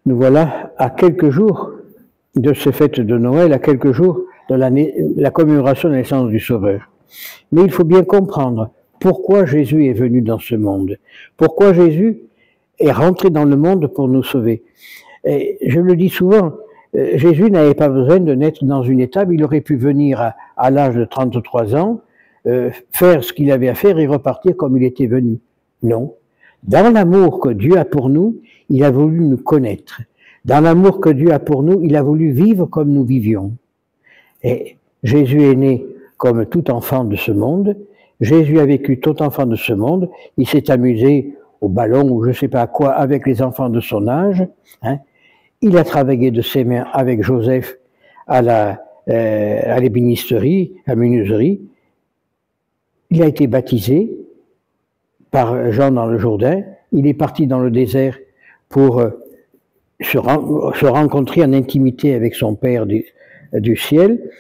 Nous voilà à quelques jours de ce fête de Noël, à quelques jours de la commémoration de la naissance du Sauveur. Mais il faut bien comprendre pourquoi Jésus est venu dans ce monde, pourquoi Jésus est rentré dans le monde pour nous sauver. Et je le dis souvent, Jésus n'avait pas besoin de naître dans une étable, il aurait pu venir à l'âge de 33 ans, faire ce qu'il avait à faire et repartir comme il était venu. Non. Dans l'amour que Dieu a pour nous, il a voulu nous connaître. Dans l'amour que Dieu a pour nous, il a voulu vivre comme nous vivions. Et Jésus est né comme tout enfant de ce monde. Jésus a vécu tout enfant de ce monde. Il s'est amusé au ballon ou je ne sais pas quoi avec les enfants de son âge. Hein. Il a travaillé de ses mains avec Joseph à l'ébénisterie, à la menuiserie. Il a été baptisé par Jean dans le Jourdain. Il est parti dans le désert pour se rencontrer en intimité avec son Père du ciel.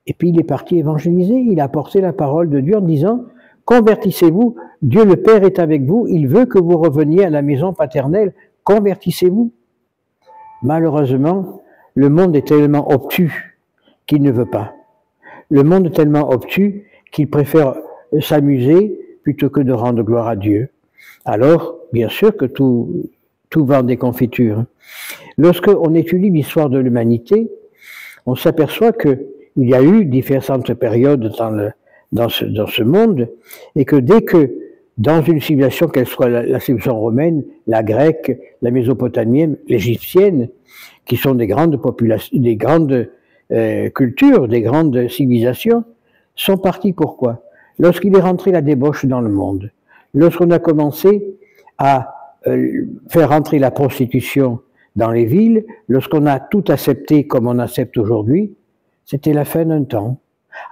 Et puis il est parti évangéliser. Il a apporté la parole de Dieu en disant « Convertissez-vous, Dieu le Père est avec vous, il veut que vous reveniez à la maison paternelle, convertissez-vous. » Malheureusement, le monde est tellement obtus qu'il ne veut pas. Le monde est tellement obtus qu'il préfère s'amuser plutôt que de rendre gloire à Dieu. Alors, bien sûr que tout vend des confitures. Lorsqu'on étudie l'histoire de l'humanité, on s'aperçoit qu'il y a eu différentes périodes dans ce monde, et que dès que, dans une civilisation, qu'elle soit la civilisation romaine, la grecque, la mésopotamienne, l'égyptienne, qui sont des grandes populations, des grandes cultures, des grandes civilisations, sont partis pourquoi? Lorsqu'il est rentré la débauche dans le monde, lorsqu'on a commencé à faire rentrer la prostitution dans les villes, lorsqu'on a tout accepté comme on accepte aujourd'hui, c'était la fin d'un temps.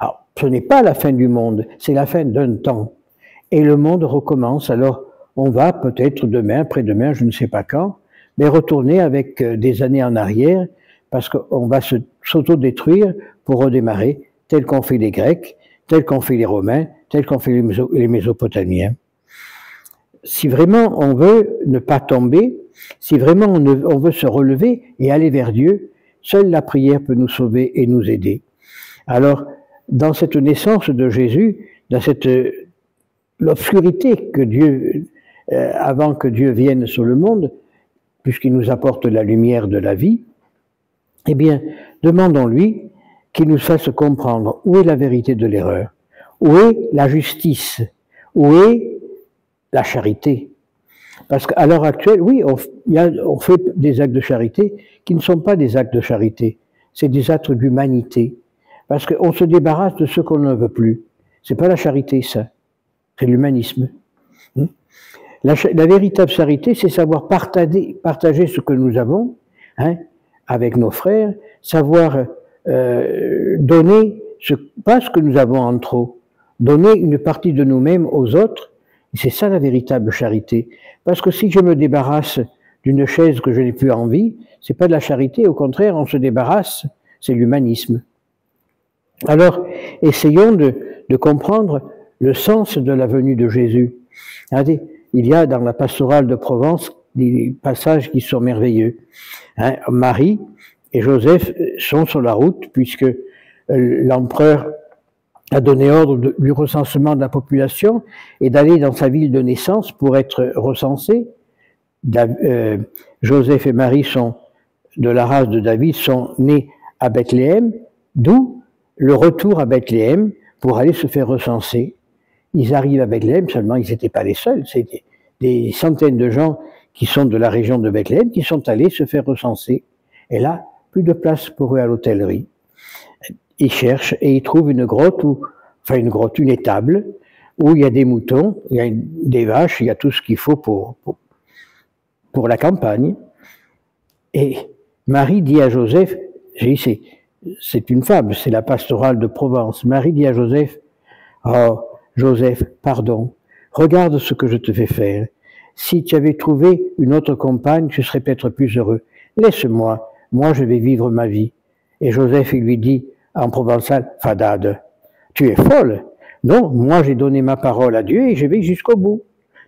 Alors, ce n'est pas la fin du monde, c'est la fin d'un temps. Et le monde recommence, alors on va peut-être demain, après-demain, je ne sais pas quand, mais retourner avec des années en arrière, parce qu'on va s'auto-détruire pour redémarrer, tel qu'ont fait les Grecs, tel qu'ont fait les Romains, tel qu'ont fait les Mésopotamiens. Si vraiment on veut ne pas tomber, si vraiment on veut se relever et aller vers Dieu, seule la prière peut nous sauver et nous aider. Alors, dans cette naissance de Jésus, dans cette l'obscurité que Dieu, avant que Dieu vienne sur le monde, puisqu'il nous apporte la lumière de la vie, eh bien, demandons-lui qu'il nous fasse comprendre où est la vérité de l'erreur, où est la justice, où est la charité. Parce qu'à l'heure actuelle, oui, on fait des actes de charité qui ne sont pas des actes de charité, c'est des actes d'humanité. Parce qu'on se débarrasse de ce qu'on ne veut plus. C'est pas la charité, ça. C'est l'humanisme. La véritable charité, c'est savoir partager ce que nous avons, hein, avec nos frères, savoir donner pas ce que nous avons en trop, donner une partie de nous-mêmes aux autres. C'est ça la véritable charité. Parce que si je me débarrasse d'une chaise que je n'ai plus envie, c'est pas de la charité, au contraire, on se débarrasse, c'est l'humanisme. Alors, essayons de comprendre le sens de la venue de Jésus. Regardez, il y a dans la pastorale de Provence des passages qui sont merveilleux. Hein, Marie et Joseph sont sur la route puisque l'empereur a donné ordre du recensement de la population et d'aller dans sa ville de naissance pour être recensés. Joseph et Marie sont de la race de David, sont nés à Bethléem, d'où le retour à Bethléem pour aller se faire recenser. Ils arrivent à Bethléem, seulement ils n'étaient pas les seuls, c'était des centaines de gens qui sont de la région de Bethléem qui sont allés se faire recenser. Et là, plus de place pour eux à l'hôtellerie. Ils cherchent et ils trouvent une grotte, une étable, où il y a des moutons, il y a des vaches, il y a tout ce qu'il faut pour la campagne. Et Marie dit à Joseph, c'est une fable, c'est la pastorale de Provence. Marie dit à Joseph, « Oh, Joseph, pardon, regarde ce que je te fais faire. Si tu avais trouvé une autre compagne, tu serais peut-être plus heureux. Laisse-moi, moi je vais vivre ma vie. » Et Joseph, il lui dit, en provençal, « Fadade, tu es folle. Non, moi j'ai donné ma parole à Dieu et je vais jusqu'au bout.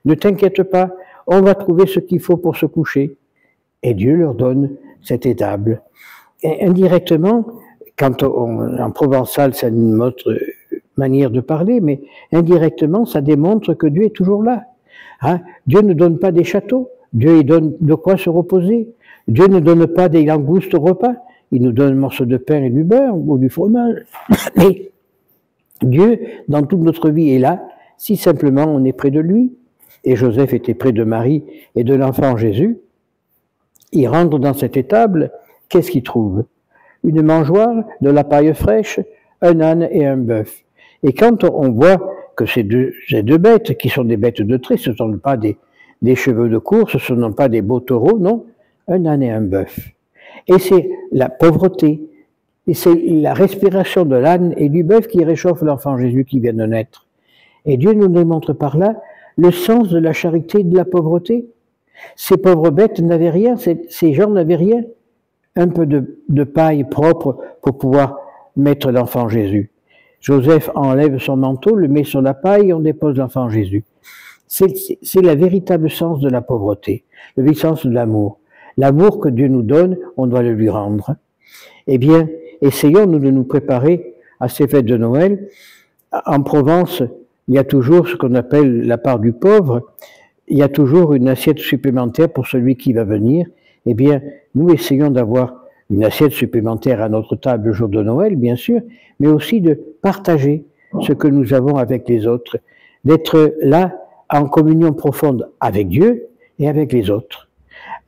Ne t'inquiète pas, on va trouver ce qu'il faut pour se coucher. » Et Dieu leur donne cette étable. Et indirectement, en provençal, c'est une autre manière de parler, mais indirectement, ça démontre que Dieu est toujours là. Hein? Dieu ne donne pas des châteaux, Dieu il donne de quoi se reposer. Dieu ne donne pas des langoustes au repas, il nous donne un morceau de pain et du beurre ou du fromage. Mais Dieu, dans toute notre vie, est là, si simplement on est près de lui. Et Joseph était près de Marie et de l'enfant Jésus. Il rentre dans cette étable, qu'est-ce qu'il trouve? Une mangeoire, de la paille fraîche, un âne et un bœuf. Et quand on voit que ces deux bêtes, qui sont des bêtes de trait, ce ne sont pas des cheveux de course, ce ne sont pas des beaux taureaux, non, un âne et un bœuf. Et c'est la pauvreté, et c'est la respiration de l'âne et du bœuf qui réchauffe l'enfant Jésus qui vient de naître. Et Dieu nous démontre par là le sens de la charité et de la pauvreté. Ces pauvres bêtes n'avaient rien, ces gens n'avaient rien. Un peu de paille propre pour pouvoir mettre l'enfant Jésus. Joseph enlève son manteau, le met sur la paille et on dépose l'enfant Jésus. C'est le véritable sens de la pauvreté, le véritable sens de l'amour. L'amour que Dieu nous donne, on doit le lui rendre. Eh bien, essayons-nous de nous préparer à ces fêtes de Noël. En Provence, il y a toujours ce qu'on appelle la part du pauvre. Il y a toujours une assiette supplémentaire pour celui qui va venir. Eh bien, nous essayons d'avoir une assiette supplémentaire à notre table le jour de Noël, bien sûr, mais aussi de partager ce que nous avons avec les autres, d'être là en communion profonde avec Dieu et avec les autres.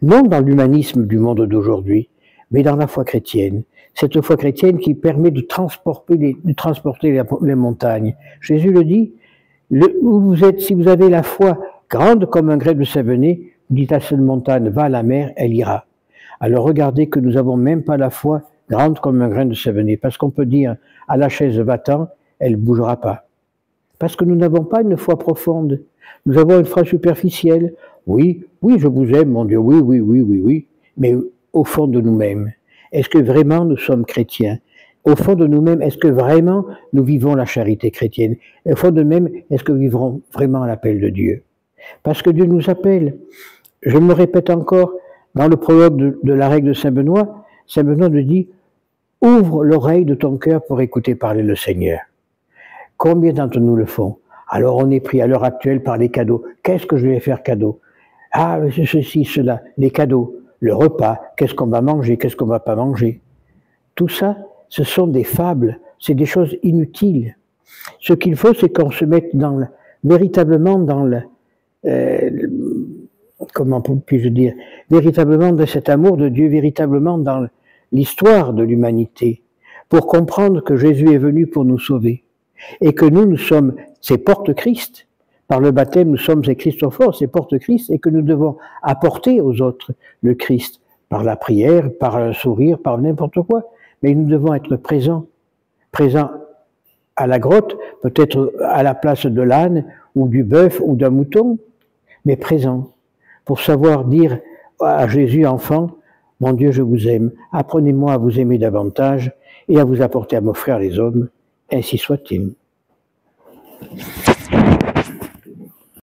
Non dans l'humanisme du monde d'aujourd'hui, mais dans la foi chrétienne. Cette foi chrétienne qui permet de transporter les montagnes. Jésus le dit, où vous êtes, si vous avez la foi grande comme un grain de savonnier, vous dites à cette montagne, va à la mer, elle ira. Alors regardez que nous n'avons même pas la foi grande comme un grain de savonnier, parce qu'on peut dire à la chaise va-t'en, elle ne bougera pas. Parce que nous n'avons pas une foi profonde. Nous avons une foi superficielle. Oui, oui, je vous aime, mon Dieu, oui, oui, oui, oui, oui. Mais au fond de nous-mêmes, est-ce que vraiment nous sommes chrétiens? Au fond de nous-mêmes, est-ce que vraiment nous vivons la charité chrétienne? Au fond de nous-mêmes, est-ce que nous vivons vraiment l'appel de Dieu? Parce que Dieu nous appelle. Je me répète encore, dans le prologue de la règle de Saint Benoît nous dit « Ouvre l'oreille de ton cœur pour écouter parler le Seigneur ». Combien d'entre nous le font? Alors on est pris à l'heure actuelle par les cadeaux. Qu'est-ce que je vais faire cadeau? Ah, ceci, cela, les cadeaux, le repas, qu'est-ce qu'on va manger, qu'est-ce qu'on va pas manger. Tout ça, ce sont des fables, c'est des choses inutiles. Ce qu'il faut, c'est qu'on se mette véritablement dans comment puis-je dire, véritablement dans cet amour de Dieu, véritablement dans l'histoire de l'humanité, pour comprendre que Jésus est venu pour nous sauver, et que nous sommes ses porte-Christ. Par le baptême, nous sommes ses Christophores, ses porte-Christ, et que nous devons apporter aux autres le Christ, par la prière, par un sourire, par n'importe quoi. Mais nous devons être présents à la grotte, peut-être à la place de l'âne, ou du bœuf, ou d'un mouton, mais présents, pour savoir dire à Jésus enfant, mon Dieu, je vous aime, apprenez-moi à vous aimer davantage et à vous apporter à m'offrir les hommes, ainsi soit-il.